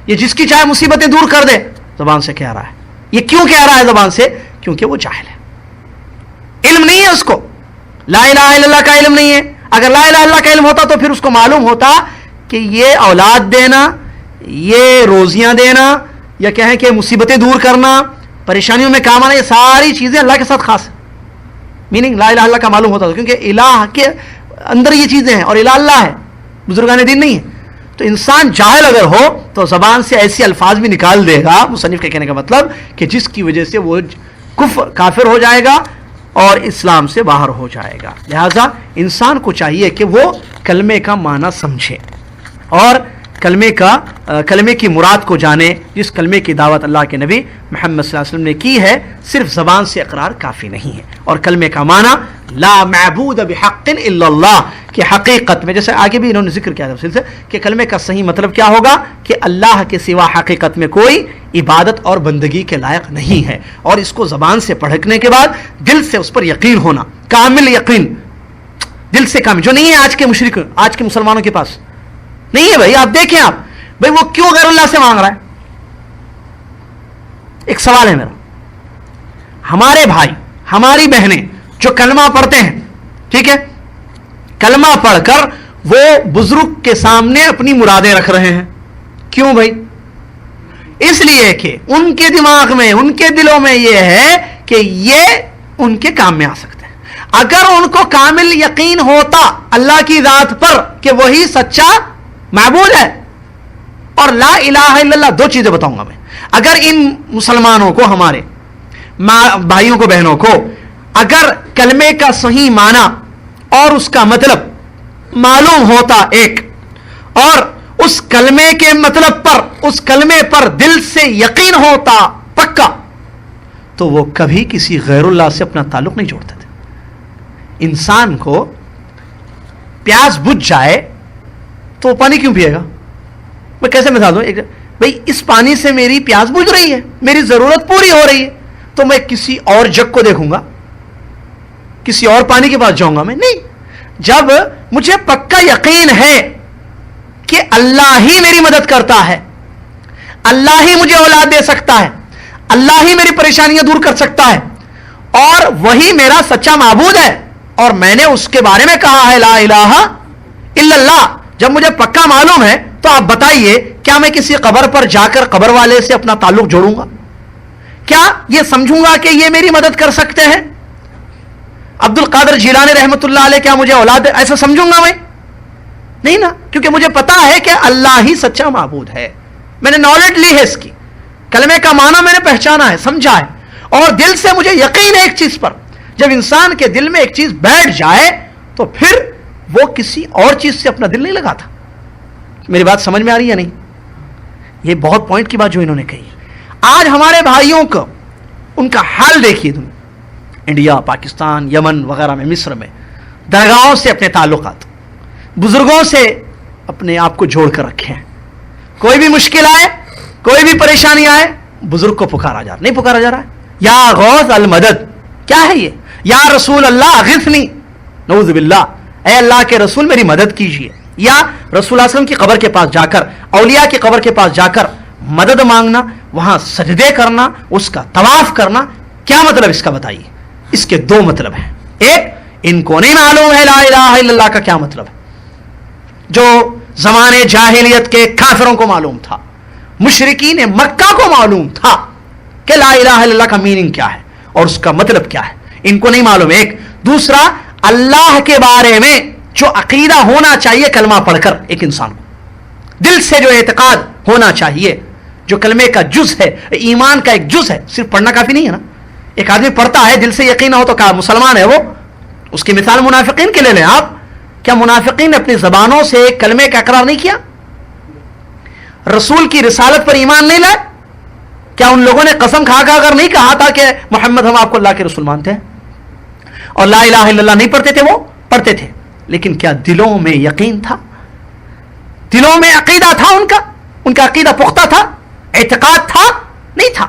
[SPEAKER 1] یہ جس کی چاہے مصیبتیں دور کر دے, زبان سے کہہ رہا ہے. یہ کیوں کہہ رہا ہے زبان سے؟ کیونکہ وہ جاہل ہے, علم نہیں ہے اس کو, لا الہ الا اللہ کا علم نہیں ہے. اگر لا الہ الا اللہ کا علم ہوتا تو پھر اس کو معلوم ہوتا کہ یہ اولاد دینا, یہ روزیاں دینا, یا کہیں کہ مصیبتیں دور کرنا, پریشانیوں میں کام آنا, یہ ساری چیزیں اللہ کے ساتھ خاص ہیں. میننگ لا الہ الا اللہ کا معلوم ہوتا تھا, کیونکہ الہ کے اندر یہ چیزیں ہیں اور الہ اللہ ہے, بزرگان دین نہیں ہے. تو انسان جاہل اگر ہو تو زبان سے ایسے الفاظ بھی نکال دے گا, مصنف کے کہنے کا مطلب کہ جس کی وجہ سے وہ کافر ہو جائے گا اور اسلام سے باہر ہو جائے گا. لہذا انسان کو چاہیے کہ وہ کلمے کا معنی سمجھے اور کلمے کی مراد کو جانے. جس کلمے کی دعوت اللہ کے نبی محمد صلی اللہ علیہ وسلم نے کی ہے, صرف زبان سے اقرار کافی نہیں ہے. اور کلمے کا معنی لا معبود بحق الا اللہ, کہ حقیقت میں, جیسے آگے بھی انہوں نے ذکر کیا تفصیل سے, کہ کلمے کا صحیح مطلب کیا ہوگا کہ اللہ کے سوا حقیقت میں کوئی عبادت اور بندگی کے لائق نہیں ہے. اور اس کو زبان سے پڑھنے کے بعد دل سے اس پر یقین ہونا, کامل یقین, دل سے کامل, جو نہیں ہے آج کے مشرک, آج کے مسلمانوں کے پاس نہیں ہے. بھائی آپ دیکھیں, آپ بھائی وہ کیوں غیر اللہ سے مانگ رہا ہے؟ ایک سوال ہے میرا. ہمارے بھائی, ہماری بہنیں جو کلمہ پڑھتے ہیں, ٹھیک ہے, کلمہ پڑھ کر وہ بزرگ کے سامنے اپنی مرادیں رکھ رہے ہیں. کیوں بھائی؟ اس لیے کہ ان کے دماغ میں, ان کے دلوں میں یہ ہے کہ یہ ان کے کام میں آ سکتے ہیں. اگر ان کو کامل یقین ہوتا اللہ کی ذات پر کہ وہی سچا معبود ہے, اور لا الہ الا اللہ, دو چیزیں بتاؤں گا میں, اگر ان مسلمانوں کو, ہمارے بھائیوں کو, بہنوں کو, اگر کلمے کا صحیح معنی اور اس کا مطلب معلوم ہوتا ایک, اور اس کلمے کے مطلب پر, اس کلمے پر دل سے یقین ہوتا پکا, تو وہ کبھی کسی غیر اللہ سے اپنا تعلق نہیں جوڑتے تھے. انسان کو پیاس بجھ جائے تو وہ پانی کیوں پیے گا؟ میں کیسے مثال دوں؟ بھئی اس پانی سے میری پیاس بجھ رہی ہے, میری ضرورت پوری ہو رہی ہے, تو میں کسی اور جگ کو دیکھوں گا, کسی اور پانی کے پاس جاؤں گا میں نہیں. جب مجھے پکا یقین ہے کہ اللہ ہی میری مدد کرتا ہے, اللہ ہی مجھے اولاد دے سکتا ہے, اللہ ہی میری پریشانیاں دور کر سکتا ہے, اور وہی میرا سچا معبود ہے, اور میں نے اس کے بارے میں کہا ہے لا الہ الا اللہ, جب مجھے پکا معلوم ہے, تو آپ بتائیے کیا میں کسی قبر پر جا کر قبر والے سے اپنا تعلق جوڑوں گا؟ کیا یہ سمجھوں گا کہ یہ میری مدد کر سکتے ہیں؟ عبد القادر جیلانی رحمۃ اللہ علیہ کیا مجھے اولاد ہے, ایسا سمجھوں گا میں؟ نہیں نا, کیونکہ مجھے پتا ہے کہ اللہ ہی سچا معبود ہے. میں نے نالج لی ہے اس کی, کلمے کا معنی میں نے پہچانا ہے, سمجھا ہے, اور دل سے مجھے یقین ہے ایک چیز پر. جب انسان کے دل میں ایک چیز بیٹھ جائے تو پھر وہ کسی اور چیز سے اپنا دل نہیں لگاتا. میری بات سمجھ میں آ رہی ہے نہیں؟ یہ بہت پوائنٹ کی بات جو انہوں نے کہی. آج ہمارے بھائیوں کو ان کا حال دیکھیے, تم انڈیا, پاکستان, یمن وغیرہ میں, مصر میں, درگاہوں سے اپنے تعلقات, بزرگوں سے اپنے آپ کو جوڑ کر رکھے ہیں. کوئی بھی مشکل آئے, کوئی بھی پریشانی آئے, بزرگ کو پکارا جا رہا, نہیں پکارا جا رہا ہے یا غوث المدد. کیا ہے یہ؟ یا رسول اللہ اغثنی, نعوذ باللہ, اے اللہ کے رسول میری مدد کیجیے. یا رسول اللہ صلی اللہ علیہ وسلم کی قبر کے پاس جا کر, اولیاء کی قبر کے پاس جا کر مدد مانگنا, وہاں سجدے کرنا, اس کا طواف کرنا. کیا مطلب اس کا بتائیے؟ اس کے دو مطلب ہیں. ایک, ان کو نہیں معلوم ہے لا الہ الا اللہ کا کیا مطلب ہے, جو زمانے جاہلیت کے کافروں کو معلوم تھا, مشرکین مکہ کو معلوم تھا کہ لا الہ الا اللہ کا میننگ کیا ہے اور اس کا مطلب کیا ہے. ان کو نہیں معلوم. ایک. دوسرا, اللہ کے بارے میں جو عقیدہ ہونا چاہیے کلمہ پڑھ کر ایک انسان کو, دل سے جو اعتقاد ہونا چاہیے, جو کلمے کا جز ہے, ایمان کا ایک جز ہے. صرف پڑھنا کافی نہیں ہے نا. ایک آدمی پڑھتا ہے, دل سے یقین نہ ہو تو کہا مسلمان ہے وہ. اس کی مثال منافقین کے لے لیں آپ. کیا منافقین نے اپنی زبانوں سے کلمے کا اقرار نہیں کیا؟ رسول کی رسالت پر ایمان نہیں لائے؟ کیا ان لوگوں نے قسم کھا کھا کر نہیں کہا تھا کہ محمد ہم آپ کو اللہ کے رسول مانتے ہیں؟ اور لا الہ الا اللہ نہیں پڑھتے تھے؟ وہ پڑھتے تھے, لیکن کیا دلوں میں یقین تھا؟ دلوں میں عقیدہ تھا ان کا؟ ان کا عقیدہ پختہ تھا, اعتقاد تھا, نہیں تھا.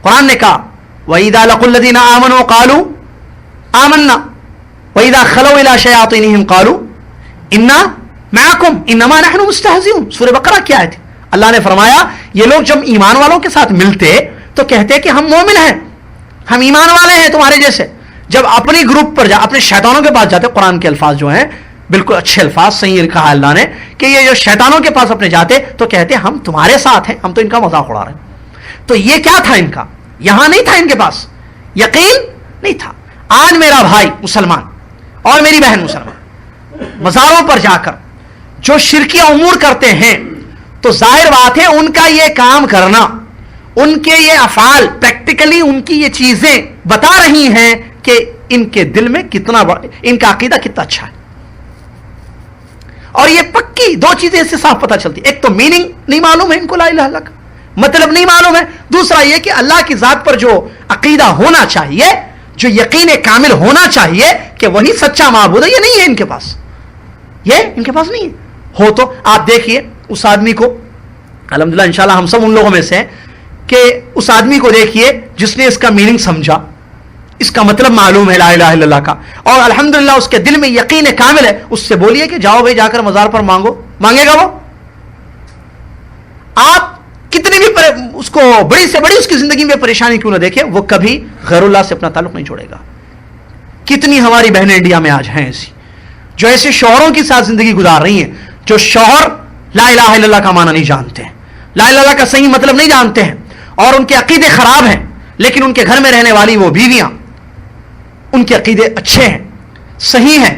[SPEAKER 1] قرآن نے کہا وَإِذَا لَقُوا الَّذِينَ آمَنُوا قَالُوا آمَنَّا وَإِذَا خَلَوْا إِلَىٰ شَيَاطِينِهِمْ قَالُوا إِنَّا مَعَكُمْ إِنَّمَا نَحْنُ مُسْتَهْزِئُونَ. سورہ بقرہ کی آیت ہے. اللہ نے فرمایا یہ لوگ جب ایمان والوں کے ساتھ ملتے تو کہتے کہ ہم مومن ہیں, ہم ایمان والے ہیں تمہارے جیسے. جب اپنی گروپ پر اپنے شیطانوں کے پاس جاتے, قرآن کے الفاظ جو ہیں بالکل اچھے الفاظ, صحیح کہا اللہ نے کہ یہ جو شیطانوں کے پاس اپنے جاتے تو کہتے ہم تمہارے ساتھ ہیں, ہم تو ان کا مذاق اڑا رہے ہیں. تو یہ کیا تھا ان کا, یہاں نہیں تھا ان کے پاس, یقین نہیں تھا. آج میرا بھائی مسلمان اور میری بہن مسلمان مزاروں پر جا کر جو شرکیہ امور کرتے ہیں تو ظاہر بات ہے ان کا یہ کام کرنا, ان کے یہ افعال پریکٹیکلی ان کی یہ چیزیں بتا رہی ہیں کہ ان کے دل میں کتنا ان کا عقیدہ کتنا اچھا ہے. اور یہ پکی دو چیزیں اس سے صاف پتہ چلتی, ایک تو میننگ نہیں معلوم ہے ان کو لا الہ الا اللہ کا, مطلب نہیں معلوم ہے. دوسرا یہ کہ اللہ کی ذات پر جو عقیدہ ہونا چاہیے, جو یقین کامل ہونا چاہیے کہ وہی سچا معبود ہے, یہ نہیں ہے ان کے پاس, یہ ان کے پاس نہیں ہے. ہو تو آپ دیکھیے اس آدمی کو, الحمدللہ انشاءاللہ ہم سب ان لوگوں میں سے ہیں کہ اس آدمی کو دیکھیے جس نے اس کا میننگ سمجھا, اس کا مطلب معلوم ہے لا الہ الا اللہ کا, اور الحمدللہ اس کے دل میں یقین کامل ہے. اس سے بولیے کہ جاؤ بھائی جا کر مزار پر مانگو, مانگے گا وہ؟ آپ کتنی بھی اس کو بڑی سے بڑی اس کی زندگی میں پریشانی کیوں نہ دیکھیں, وہ کبھی غیر اللہ سے اپنا تعلق نہیں چھوڑے گا. کتنی ہماری بہنیں انڈیا میں آج ہیں ایسی جو ایسے شوہروں کے ساتھ زندگی گزار رہی ہیں, جو شوہر لا الہ الا اللہ کا معنی نہیں جانتے ہیں, لا الہ الا اللہ کا صحیح مطلب نہیں جانتے ہیں, اور ان کے عقیدے خراب ہیں, لیکن ان کے گھر میں رہنے والی وہ بیویاں ان کے عقیدے اچھے ہیں, صحیح ہیں,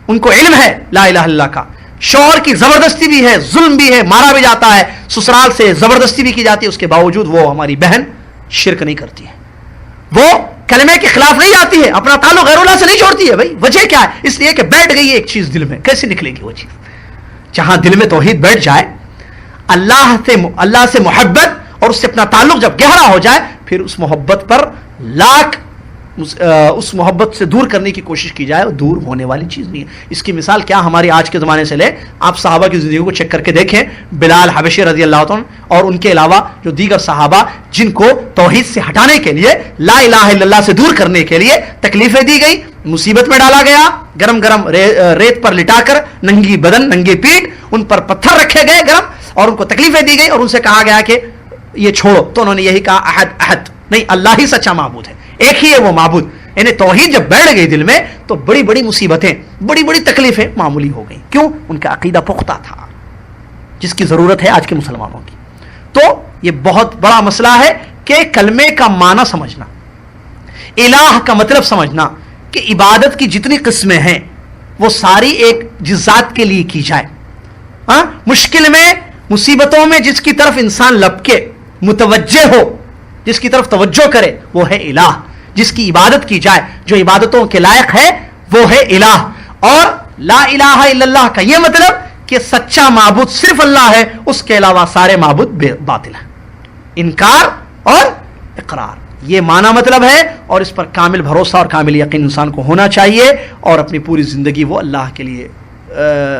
[SPEAKER 1] ان کو علم ہے لا الہ الا اللہ کا. شوہر کی زبردستی بھی ہے, ظلم بھی ہے, مارا بھی جاتا ہے, سسرال سے زبردستی بھی کی جاتی ہے, اس کے باوجود وہ ہماری بہن شرک نہیں کرتی ہے, وہ کلمے کے خلاف نہیں جاتی ہے, اپنا تعلق غیر اللہ سے نہیں چھوڑتی ہے. بھائی وجہ کیا ہے؟ اس لیے کہ بیٹھ گئی ہے ایک چیز دل میں. کیسے نکلے گی وہ چیز؟ جہاں دل میں توحید بیٹھ جائے, اللہ سے محبت اور اس سے اپنا تعلق جب گہرا ہو جائے, پھر اس محبت پر لاکھ اس محبت سے دور کرنے کی کوشش کی جائے, دور ہونے والی چیز نہیں ہے. اس کی مثال کیا ہماری آج کے زمانے سے لے, آپ صحابہ کی زندگی کو چیک کر کے دیکھیں. بلال حبشی رضی اللہ عنہ اور ان کے علاوہ جو دیگر صحابہ جن کو توحید سے ہٹانے کے لیے, لا الہ الا اللہ سے دور کرنے کے لیے تکلیفیں دی گئی, مصیبت میں ڈالا گیا, گرم گرم ریت پر لٹا کر ننگی بدن ننگی پیٹ ان پر پتھر رکھے گئے گرم, اور ان کو تکلیفیں دی گئی, اور ان سے کہا گیا کہ یہ چھوڑو. تو انہوں نے یہی کہا احد احد نہیں, اللہ ہی سچا معبود ہے, ایک ہی ہے وہ معبود. یعنی توحید جب بیٹھ گئی دل میں تو بڑی بڑی مصیبتیں, بڑی بڑی تکلیفیں معمولی ہو گئیں. کیوں؟ ان کا عقیدہ پختہ تھا, جس کی ضرورت ہے آج کے مسلمانوں کی. تو یہ بہت بڑا مسئلہ ہے کہ کلمے کا معنی سمجھنا, الہ کا مطلب سمجھنا, کہ عبادت کی جتنی قسمیں ہیں وہ ساری ایک جس ذات کے لیے کی جائے. مشکل میں, مصیبتوں میں جس کی طرف انسان لپکے, متوجہ ہو, جس کی طرف توجہ کرے, وہ ہے الہ. جس کی عبادت کی جائے, جو عبادتوں کے لائق ہے, وہ ہے الہ. اور لا الہ الا اللہ کا یہ مطلب کہ سچا معبود صرف اللہ ہے, اس کے علاوہ سارے معبود باطل ہیں. انکار اور اقرار, یہ معنی مطلب ہے, اور اس پر کامل بھروسہ اور کامل یقین انسان کو ہونا چاہیے, اور اپنی پوری زندگی وہ اللہ کے لیے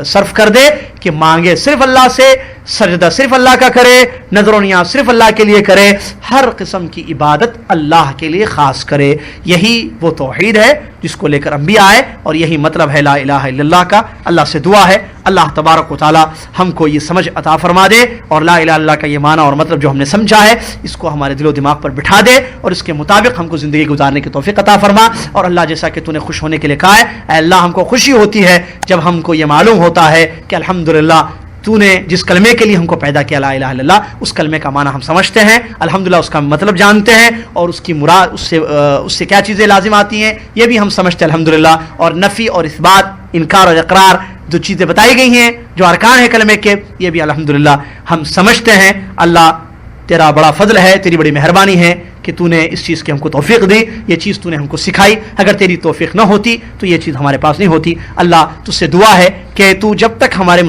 [SPEAKER 1] صرف کر دے, کہ مانگے صرف اللہ سے, سجدہ صرف اللہ کا کرے, نظر و نیاز صرف اللہ کے لیے کرے, ہر قسم کی عبادت اللہ کے لیے خاص کرے. یہی وہ توحید ہے جس کو لے کر انبیاء آئے, اور یہی مطلب ہے لا الہ الا اللہ کا. اللہ سے دعا ہے اللہ تبارک و تعالی ہم کو یہ سمجھ عطا فرما دے, اور لا الہ الا اللہ کا یہ معنی اور مطلب جو ہم نے سمجھا ہے اس کو ہمارے دل و دماغ پر بٹھا دے, اور اس کے مطابق ہم کو زندگی گزارنے کی توفیق عطا فرما. اور اللہ جیسا کہ تو نے خوش ہونے کے لیے کہا ہے, اے اللہ ہم کو خوشی ہوتی ہے جب ہم کو یہ معلوم ہوتا ہے کہ الحمدللہ تو نے جس کلمے کے لیے ہم کو پیدا کیا لا الہ الا اللہ, اس کلمے کا معنی ہم سمجھتے ہیں, الحمدللہ اس کا مطلب جانتے ہیں, اور اس کی مراد اس سے کیا چیزیں لازم آتی ہیں یہ بھی ہم سمجھتے ہیں الحمدللہ. اور نفی اور اثبات, انکار اور اقرار جو چیزیں بتائی گئی ہیں, جو ارکان ہیں کلمے کے, یہ بھی الحمدللہ ہم سمجھتے ہیں. اللہ تیرا بڑا فضل ہے, تیری بڑی مہربانی ہے کہ تو نے اس چیز کی ہم کو توفیق دی, یہ چیز تو نے ہم کو سکھائی. اگر تیری توفیق نہ ہوتی تو یہ چیز ہمارے پاس نہیں ہوتی. اللہ تجھ سے دعا ہے کہ تو جب تک ہمارے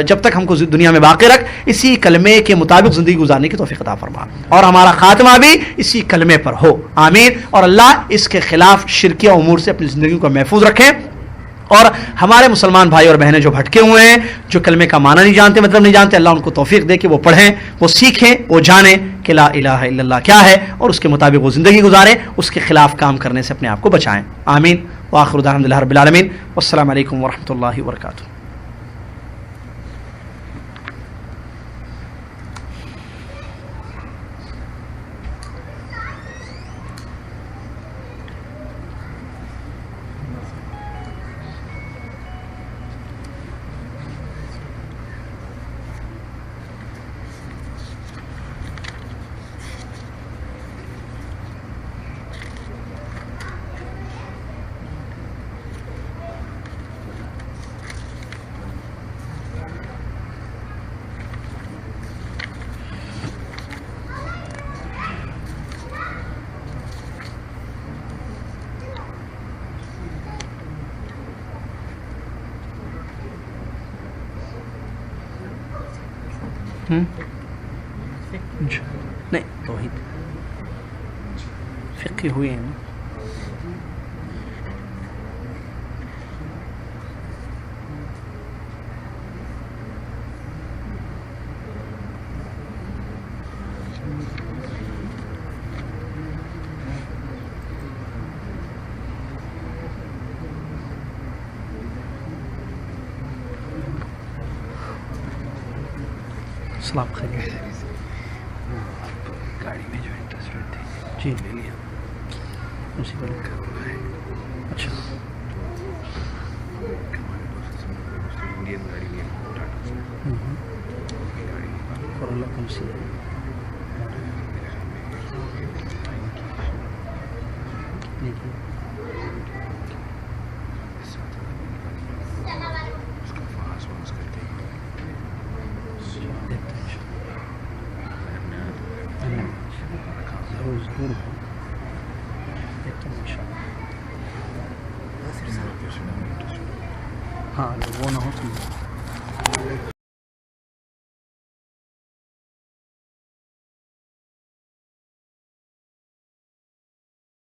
[SPEAKER 1] جب تک ہم کو دنیا میں باقی رکھ, اسی کلمے کے مطابق زندگی گزارنے کی توفیق عطا فرما, اور ہمارا خاتمہ بھی اسی کلمے پر ہو, آمین. اور اللہ اس کے خلاف شرکیہ امور سے اپنی زندگی کو محفوظ رکھیں, اور ہمارے مسلمان بھائی اور بہنیں جو بھٹکے ہوئے ہیں، جو کلمے کا معنی نہیں جانتے، مطلب نہیں جانتے، اللہ ان کو توفیق دے کہ وہ پڑھیں، وہ سیکھیں، وہ جانیں کہ لا الہ الا اللہ کیا ہے، اور اس کے مطابق وہ زندگی گزاریں، اس کے خلاف کام کرنے سے اپنے آپ کو بچائیں. آمین. وآخر دعوانا الحمدللہ رب العالمین. والسلام علیکم ورحمۃ اللہ وبرکاتہ. نہیں توحید فقہ ہوئے ہیں. السلام خیریت.
[SPEAKER 2] گاڑی میں جو انٹرسٹڈ تھی
[SPEAKER 1] جی
[SPEAKER 2] لے لیا
[SPEAKER 1] اسی پر لکھا. اچھا
[SPEAKER 2] انڈین گاڑی لیا
[SPEAKER 1] اور اللہ کون سی ہے؟ ضرور ہاں وہ نہ ہو تو